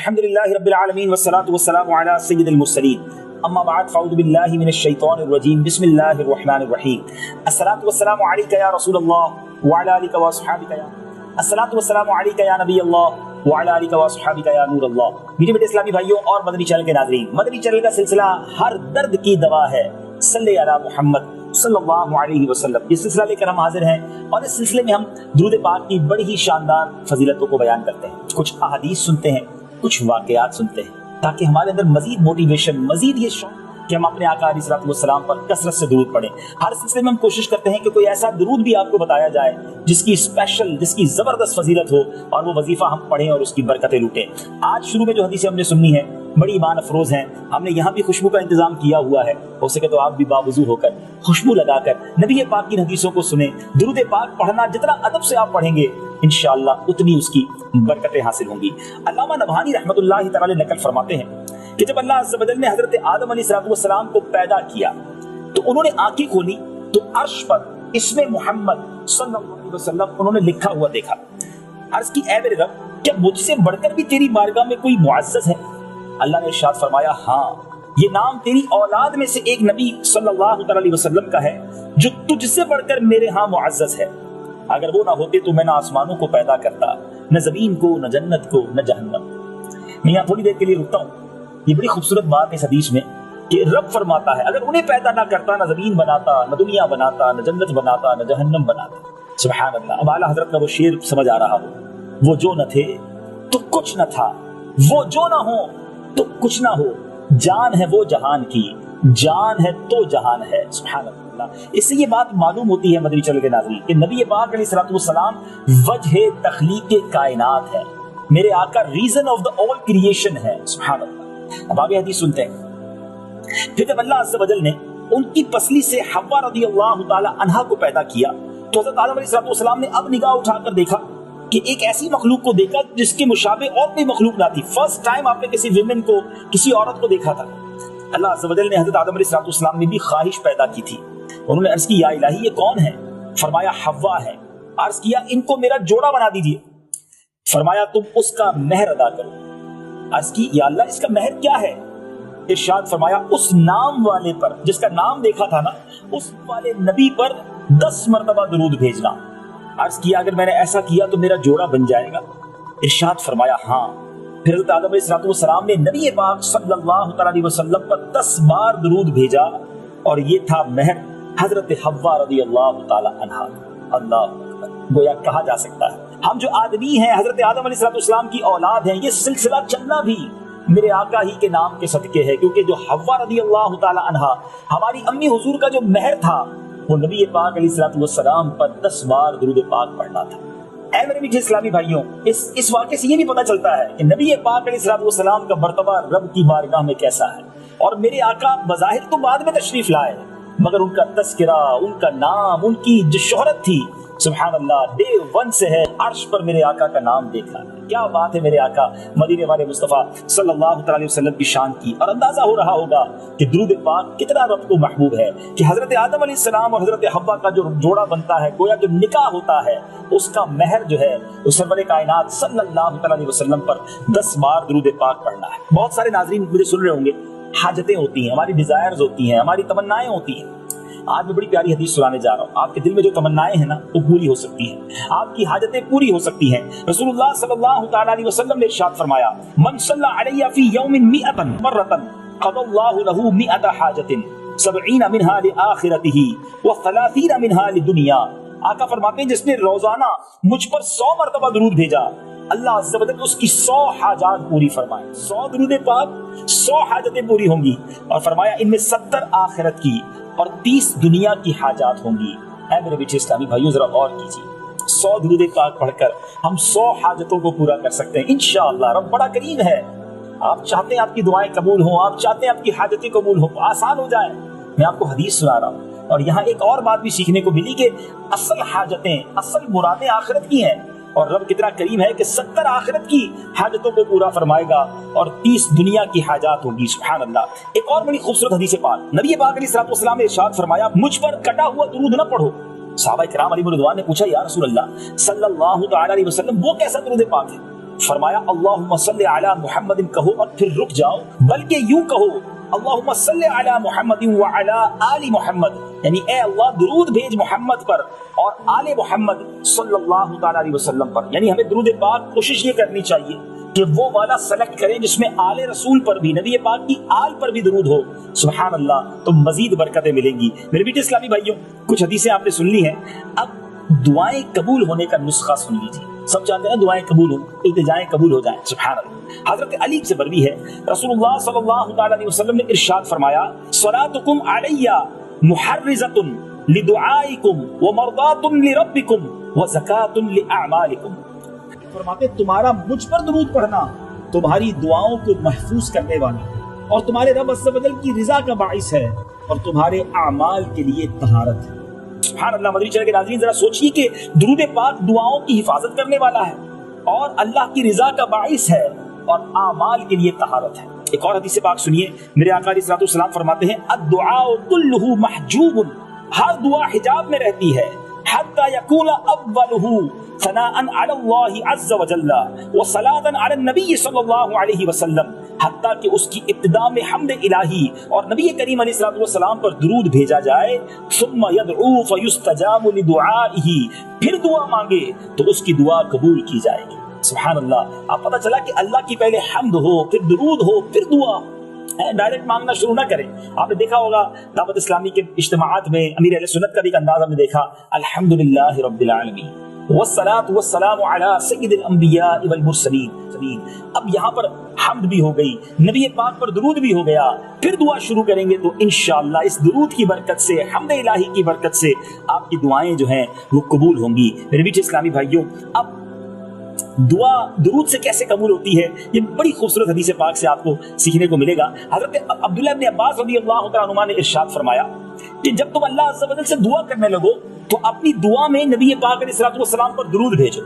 अल्हम्दुलिल्लाहि रब्बिल आलमीन वस्सलातु वस्सलामु अला सय्यिदिल मुरसलीन अम्मा बाद फ़अऊज़ु बिल्लाहि मिनश शैतानिर रजीम बिस्मिल्लाहिर रहमानिर रहीम अस्सलातु वस्सलामु अलैका या रसूलल्लाह व अला आलिका व अस्हाबिका या अस्सलातु वस्सलामु अलैका या नबी अल्लाह व अला आलिका व अस्हाबिका या नूर अल्लाह। मेरे इस्लामी भाइयों और मदनी चैनल के नाज़रीन, मदनी चैनल का सिलसिला हर दर्द की दवा है सल्ले अला मुहम्मद सल्लल्लाहु अलैहि वसल्लम। ये सिलसिला लेकर हम हाजिर हैं और इस सिलसिले में हम दुरूद पाक की बड़ी ही शानदार फजीलतों को बयान करते हैं। कुछ अहादीस सुनते हैं, कुछ वाकयात सुनते हैं, ताकि हमारे अंदर मजीद मोटिवेशन, मजीद ये शौक कि हम अपने आका अलैहिस्सलाम पर कसरत से दुरूद पढ़ें। हर सिलसिले में हम कोशिश करते हैं कि कोई ऐसा दुरूद भी आपको बताया जाए जिसकी स्पेशल, जिसकी जबरदस्त फजीलत हो और वो वजीफा हम पढ़ें और उसकी बरकतें लूटें। आज शुरू में जो हदीसें हमने सुननी है बड़ी ईमान अफरोज हैं। हमने यहाँ भी खुशबू का इंतजाम किया हुआ है, हो सके तो आप भी बावजू होकर खुशबू लगाकर नबी पाक की हदीसों को सुने। दुरूद पाक पढ़ना जितना अदब से आप पढ़ेंगे इंशाअल्लाह उतनी उसकी बरकतें हासिल होंगी। अल्लामा नबहानी रहमतुल्लाहि तआला नकल फरमाते हैं कि जब अल्लाह अज़्ज़ व जल ने हजरत आदम अलैहिस्सलाम को पैदा किया तो उन्होंने आंखें खोली तो अर्श पर इसमें मोहम्मद सल्लल्लाहु अलैहि वसल्लम उन्होंने लिखा हुआ देखा। अर्ज की ऐ मेरे रब, क्या मुझसे बढ़कर भी तेरी बारगाह में कोई मुअज़्ज़ज़ है? अल्लाह ने इरशाद फरमाया, हाँ, ये नाम तेरी औलाद में से एक नबी सल्लल्लाहु अलैहि वसल्लम का है जो तुझसे बढ़कर मेरे यहाँ मुअज़्ज़ज़ है। अगर वो ना होते तो मैं ना आसमानों को पैदा करता, न जमीन को, न जन्नत को, न जहन्नम। मैं यहाँ थोड़ी देर के लिए रुकता हूँ। ये बड़ी खूबसूरत बात है इस हदीस में कि रब फरमाता है अगर उन्हें पैदा ना करता, न जमीन बनाता, न दुनिया बनाता, न जन्नत बनाता, न जहन्नम बनाता। सुभान अल्लाह। अब आला हजरत का वो शेर समझ आ रहा हो, वो जो न थे तो कुछ न था, वो जो ना हो तो कुछ ना हो, जान है वो जहान की, जान है तो जहान है। सुभान अल्लाह। इससे ये बात मालूम होती है मदनी चैनल के नाज़रीन कि नबी पाक अलैहिस्सलातु वस्सलाम वजह तख्लीक़ कायनात है, मेरे आका reason of the all creation है। सुभान अल्लाह। अब आगे हदीस सुनते हैं। फिर जब अल्लाह अज़्ज़ व जल ने उनकी पसली से हव्वा रज़ियल्लाहु ताला अन्हा को पैदा किया तो हज़रत आदम अलैहिस्सलातु वस्सलाम ने अब निगाह उठाकर देखा कि एक ऐसी मखलूक को देखा जिसके मुशाबे और कोई मखलूक ना थी। फर्स्ट टाइम आपने किसी विमेन को, किसी औरत को देखा था। अल्लाह अज़्ज़ व जल ने हज़रत आदम अलैहिस्सलातु वस्सलाम में भी ख्वाहिश पैदा की थी। उन्होंने अर्ज की, या इलाही, ये कौन है? फरमाया, हव्वा है। अर्ज किया, इनको मेरा जोड़ा बना दीजिए। फरमाया, तुम उसका मेहर अदा करो। अर्ज की, या अल्लाह, इसका मेहर क्या है? इरशाद फरमाया, उस नाम वाले पर, जिसका नाम देखा था ना, उस वाले नबी पर 10 मरतबा दुरूद भेजना। अर्ज किया, अगर मैंने ऐसा किया तो मेरा जोड़ा बन जाएगा? इरशाद फरमाया, हाँ। फिर हज़रत आदम अलैहिस्सलाम ने नबी पाक सल्लल्लाहु अलैहि वसल्लम पर 10 बार दुरूद भेजा और ये था मेहर हजरत हव्वा रज़ियल्लाहु ताला अन्हा। अल्लाह अकबर। गोया कहा जा सकता है हम जो आदमी हैं, हजरत आदम अलैहिस्सलाम की औलाद हैं, ये सिलसिला चलना भी मेरे आका ही के नाम के सदके है, क्योंकि जो हव्वा रज़ियल्लाहु ताला अन्हा हमारी अम्मी हुजूर का जो मेहर था वो नबी पाक अलैहिस्सलाम पर 10 बार दुरूद पाक पढ़ना था। ऐ मेरे मीठे इस्लामी भाइयों, इस वाक़े से ये भी पता चलता है कि नबी पाक अलैहिस्सलाम का मर्तबा रब की बारगाह में कैसा है। और मेरे आका बज़ाहिर तो बाद में तशरीफ लाए, मगर उनका तस्करा, उनका नाम, उनकी जो शोहरत थी, सुभान अल्लाह, डे 1 से है अर्श पर मेरे आका का नाम देखा। क्या बात है मेरे आका मदीने वाले मुस्तफा सल्लल्लाहु अलैहि वसल्लम की शान की। और अंदाजा हो रहा होगा कि दुरूद पाक कितना रब को महबूब है कि हजरत आदम अलैहिस्सलाम और हजरत हव्वा का जो जोड़ा बनता है, गोया जो निकाह होता है, उसका महर जो है उस सरवरे कायनात सल्लल्लाहु अलैहि वसल्लम पर 10 बार दुरूद पाक पढ़ना है। बहुत सारे नाज़रीन मुझे सुन रहे होंगे, हाजतें होती हैं, हमारी डिजायर्स होती हैं, हमारी तमन्नाएं होती हैं। आज मैं बड़ी प्यारी हदीस सुनाने जा रहा हूँ। आपके दिल में जो तमन्नाएं हैं ना वो पूरी हो सकती हैं, आपकी हाजतें पूरी हो सकती हैं। रसूलुल्लाह सल्लल्लाहु ताला अलैहि वसल्लम ने इरशाद फरमाया, मन सल्ला अलैया फी यौमिन मिअतन मर्रतन क़दल्लाहु लहू मिअत हाजतिन 70 मिनहा लिआखिरतिही व 30 मिनहा लिदुनिया। आका फरमाते हैं, जिसने रोजाना मुझ पर 100 मरतबा दुरूद भेजा, अल्लाह अज़्ज़ व जल उसकी 100 हाजात पूरी फरमाए। 100 दुरूद पाक, 100 हाजतें पूरी होंगी। और फरमाया, इनमें 70 आखिरत की और 30 दुनिया की हाजात होंगी। ऐ मेरे बेटे इस्लामी भाइयों, जरा गौर कीजिए, 100 दुरूद पाक पढ़कर हम 100 हाजतों को पूरा कर सकते हैं इंशाअल्लाह। रब बड़ा करीम है। आप चाहते हैं आपकी दुआएं कबूल हो, आप चाहते हैं आपकी हाजतें कबूल हो, आसान हो जाए। मैं आपको हदीस सुना रहा हूँ और यहाँ एक और बात भी सीखने को मिली कि असल हाजतें, असल मुरादें आखिरत की हैं और रब कितना करीम है कि 70 आखिरत की हाजतों को पूरा फरमाएगा और 30 दुनिया की हाजात होगी। सुभान अल्लाह। एक और बड़ी खूबसूरत हदीस पाक, नबी पाक अलैहिस्सलाम ने इरशाद फरमाया, मुझ पर कटा हुआ दुरूद न पढ़ो। सहाबा किराम अलैहिम रिज़वान ने पूछा, या रसूल अल्लाह सल्लल्लाहु अलैहि वसल्लम, वो कैसा दुरूद पाक है? फरमाया अल्लाहुम्मा सल्लि अला मुहम्मदिन कहो और फिर रुक जाओ, बल्कि यूं कहो अल्लाहुम्मा सल्लि अला मुहम्मदिन व अला आलि मुहम्मद, यानी ए अल्लाह दुरूद भेज मोहम्मद पर और आले मोहम्मद सल्लल्लाहु तआला अलैहि वसल्लम पर। यानी हमें दुरूद पाक कोशिश ये करनी चाहिए कि वो वाला सेलेक्ट करें जिसमें आले रसूल पर भी, नबी पाक की आल पर भी दुरूद हो। सुभान अल्लाह, तो मजीद बरकतें मिलेंगी। मेरे बेटे इस्लामी भाइयों, कुछ हदीसें आपने सुन ली हैं, अब दुआएं कबूल होने का नुस्खा सुन लीजिए। सब चाहते हैं दुआएं कबूल हो, इल्तिजाएं कबूल हो जाएं। सुभान अल्लाह। हजरत अली से बरवी है, रसूलुल्लाह सल्लल्लाहु तआला अलैहि वसल्लम ने इरशाद फरमाया, सलातुकुम अलैया मुहर्रिज़तुन लिदुआइकुम व मरदातुन लिरब्बिकुम व ज़कातुन लिअअमालिकुम। फरमाते तुम्हारा मुझ पर दुरूद पढ़ना तुम्हारी दुआओं को महफूज करने वाला और तुम्हारे रब अज़्ज़ व जल की रिजा का बाइस है और तुम्हारे अमाल के लिए तहारत है। सुभान अल्लाह। मदनी चैनल के नाज़रीन, जरा सोचिए कि दुरूद पाक दुआओं की हिफाजत करने वाला है और अल्लाह की रिजा का बाइस है और अमाल के लिए तहारत है। एक और हदीस पाक सुनिए, मेरे आका अलैहि सलाम फरमाते हैं, अद्दुआ कुल्लुहु महजूबुन, हर दुआ हिजाब में रहती है, हत्ता यकूना अव्वलुहु सनाअन अलल्लाहि अज़्ज़ व जल्ला व सलातन अला नबी सल्लल्लाहु अलैहि वसल्लम, हत्ता कि उसकी इब्तिदा में हम्द इलाही और नबी करीम अलैहि वसल्लम पर दुरूद भेजा जाए, सुम्मा यदउ फयुस्तजाबु लिदुआइही, फिर दुआ मांगे तो उसकी दुआ कबूल की जाएगी। सुभान अल्लाह। आप पता चला कि अल्लाह की पहले हम्द हो, फिर दुरूद हो, फिर दुआ, डायरेक्ट मांगना शुरू ना करें। आपने देखा होगा दावत इस्लामी के इज्तिमाआत में अमीर अहले सुन्नत का भी एक अंदाज हमने देखा, अल्हम्दुलिल्लाहि रब्बिल आलमीन वस्सलातु वस्सलामु अला सय्यिदिल अंबिया वल मुरसलीन। अब यहाँ पर हम्द भी हो गई, नबी पाक पर दुरूद भी हो गया, फिर दुआ शुरू करेंगे तो इंशाअल्लाह इस दुरूद की बरकत से, हम्द इलाही की बरकत से आपकी दुआएं जो हैं वो कबूल होंगी। मेरे बीच इस्लामी भाइयों, अब दुआ दुरूद से कैसे कबूल होती है, ये बड़ी खूबसूरत हदीस पाक से आपको सीखने को मिलेगा। हज़रत अब्दुल्लाह इब्न अब्बास रज़ियल्लाहु तआला अन्हुमा ने इरशाद फरमाया कि जब तुम अल्लाह अज़्ज़ व जल से दुआ करने लगो तो अपनी दुआ में नबी पाक अलैहि वसल्लम पर दुरूद भेजो,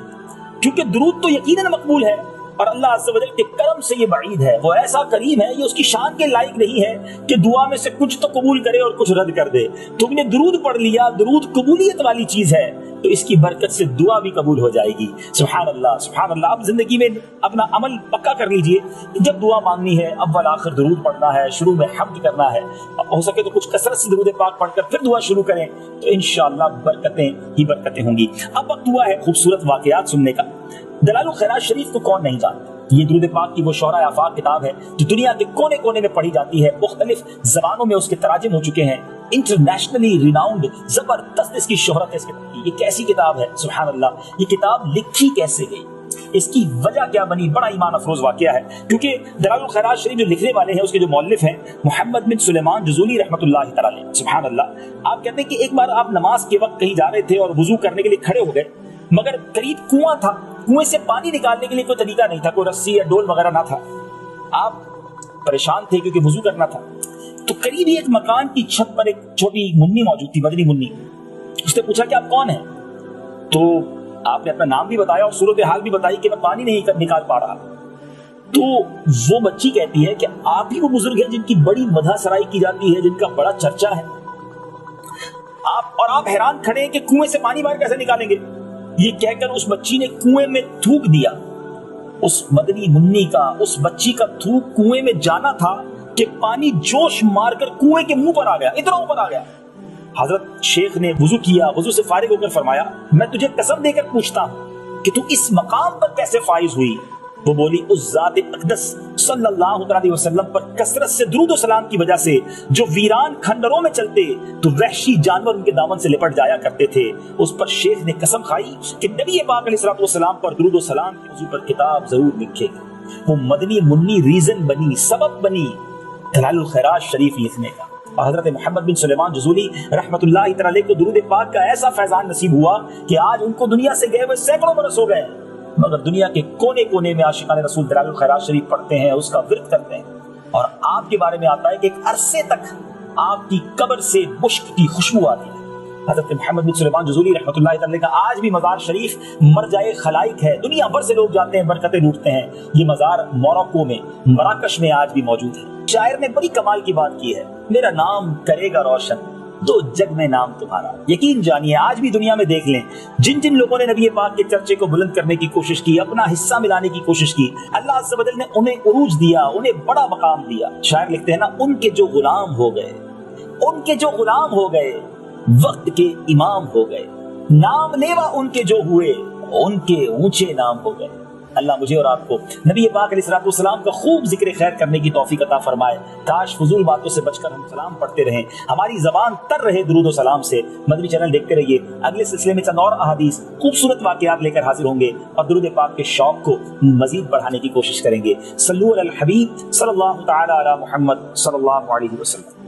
क्योंकि दुरूद तो यकीनन मकबूल है और अल्लाह अज़्ज़ व जल के करम से ये बईद है, वो ऐसा करीम है, ये उसकी शान के लायक नहीं है कि दुआ में से कुछ तो कबूल करे और कुछ रद्द कर दे। तुमने दुरूद पढ़ लिया, दुरूद कबूलियत वाली चीज है, तो इसकी बरकत से दुआ भी कबूल हो जाएगी। सुभान अल्लाह, सुभान अल्लाह। आप जिंदगी में अपना अमल पक्का कर लीजिए, जब दुआ मांगनी है अव्वल आखिर दुरूद पढ़ना है, शुरू में हम्द करना है, हो सके तो कुछ कसरत से दुरूद पाक पढ़कर फिर दुआ शुरू करें तो इंशाअल्लाह बरकतें ही बरकतें होंगी। अब वक्त हुआ है खूबसूरत वाकयात सुनने का। दलालुल खैरात शरीफ को कौन नहीं जानता? ये दुरूद पाक की वो शोहरा आफाक किताब है जो दुनिया के कोने कोने में पढ़ी जाती है, मुख्तलिफ जबानों में उसके तराजिम हो चुके हैं, इंटरनेशनली रिनाउंड, जबरदस्त इसकी शोहरत है इस किताब की। ये कैसी किताब है, सुभान अल्लाह। ये किताब लिखी कैसे गई, इसकी वजह क्या बनी, बड़ा ईमान अफरोज वाकया है, क्योंकि दलालुल खैरात शरीफ जो लिखने वाले हैं उसके जो मौलिफ हैं मुहम्मद बिन सुलेमान जुज़ूली रहमतुल्लाहि तआला अलैह। सुभान अल्लाह। आप कहते हैं कि एक बार आप नमाज के वक्त कहीं जा रहे थे और वुजू करने के लिए खड़े हो गए, मगर करीब कुआं था, कुएं से पानी निकालने के लिए कोई तरीका नहीं था, कोई रस्सी या डोल वगैरह ना था, आप परेशान थे क्योंकि वुजू करना था। तो करीब ही एक मकान की छत पर एक छोटी मुन्नी मौजूद थी, मदनी मुन्नी। उसने पूछा कि आप कौन हैं? तो आपने अपना नाम भी बताया और सूरत हाल भी बताई कि मैं पानी नहीं निकाल पा रहा। तो वो बच्ची कहती है कि आप ही वो बुजुर्ग हैं जिनकी बड़ी मदह सराई की जाती है, जिनका बड़ा चर्चा है, आप हैरान खड़े हैं कि कुएं से पानी बाहर कैसे निकालेंगे। ये कहकर उस बच्ची ने कुएं में थूक दिया। उस मदनी मुन्नी का, उस बच्ची का थूक कुएं में जाना था कि पानी जोश मारकर कुएं के मुंह पर आ गया, इतना ऊपर आ गया। हजरत शेख ने वुजू किया, वुजू से फारिग होकर फरमाया, मैं तुझे कसम देकर पूछता हूं कि तू इस मकाम पर कैसे फाइज हुई। वो बोली, उस ज़ात अक़दस सल्लल्लाहु अलैहि वसल्लम पर कसरत से दुरूद और सलाम की वजह से जो वीरान खंडरों में चलते तो वहशी जानवर उनके दामन से लिपट जाया करते थे। उस पर शेख ने कसम खाई कि नबी पाक अलैहिस्सलाम पर दुरूद और सलाम के मौजू पर किताब जरूर लिखेगा। वो मदनी मुन्नी रीजन बनी, सबब बनी दलालुल खैरात शरीफ लिखने का। हज़रत मुहम्मद बिन सुलेमान जुज़ूली रहमतुल्लाहि तआला अलैह को दुरूद पाक का ऐसा फैजान नसीब हुआ कि आज उनको दुनिया से गए हुए सैकड़ों बरस हो गए, मगर दुनिया के कोने कोने में आशिकाने रसूल दलालुल खैरात शरीफ पढ़ते हैं, उसका विर्द करते हैं। और आपके बारे में आता है कि एक अरसे तक आपकी कब्र से मुश्क की खुशबू आती है। हज़रत मुहम्मद बिन सुलेमान जुज़ूली रहमतुल्लाहि तआला का आज भी मज़ार शरीफ मरजाए खलाइक है, दुनिया भर से लोग जाते हैं, बरकतें लूटते हैं। ये मज़ार मोरक्को में, मराकश में आज भी मौजूद है। शायर ने बड़ी कमाल की बात की है, मेरा नाम करेगा रोशन, تو جگ میں نام تمہارا. یقین جانیے آج بھی دنیا میں دیکھ لیں جن جن لوگوں نے نبی پاک کے چرچے کو بلند کرنے کی کوشش کی, اپنا حصہ ملانے کی کوشش کی, اللہ عز و جل نے انہیں عروج دیا, انہیں بڑا مقام دیا. شاعر لکھتے ہیں نا, ان کے جو غلام ہو گئے, ان کے جو غلام ہو گئے, وقت کے امام ہو گئے, نام لیوا ان کے جو ہوئے, ان کے اونچے نام ہو گئے. اللہ مجھے اور آپ کو نبی پاک علیہ الصلوۃ والسلام کا خوب ذکر خیر کرنے کی توفیق عطا فرمائے. کاش فضول باتوں سے بچ کر ہم سلام پڑھتے رہیں, ہماری زبان تر رہے درود و سلام سے. مدنی چینل دیکھتے رہیے, اگلے سلسلے میں چند اور احادیث, خوبصورت واقعات لے کر حاضر ہوں گے اور درود پاک کے شوق کو مزید بڑھانے کی کوشش کریں گے. صلو علی الحبیب صلی اللہ تعالی علی محمد صلی اللہ علیہ وسلم.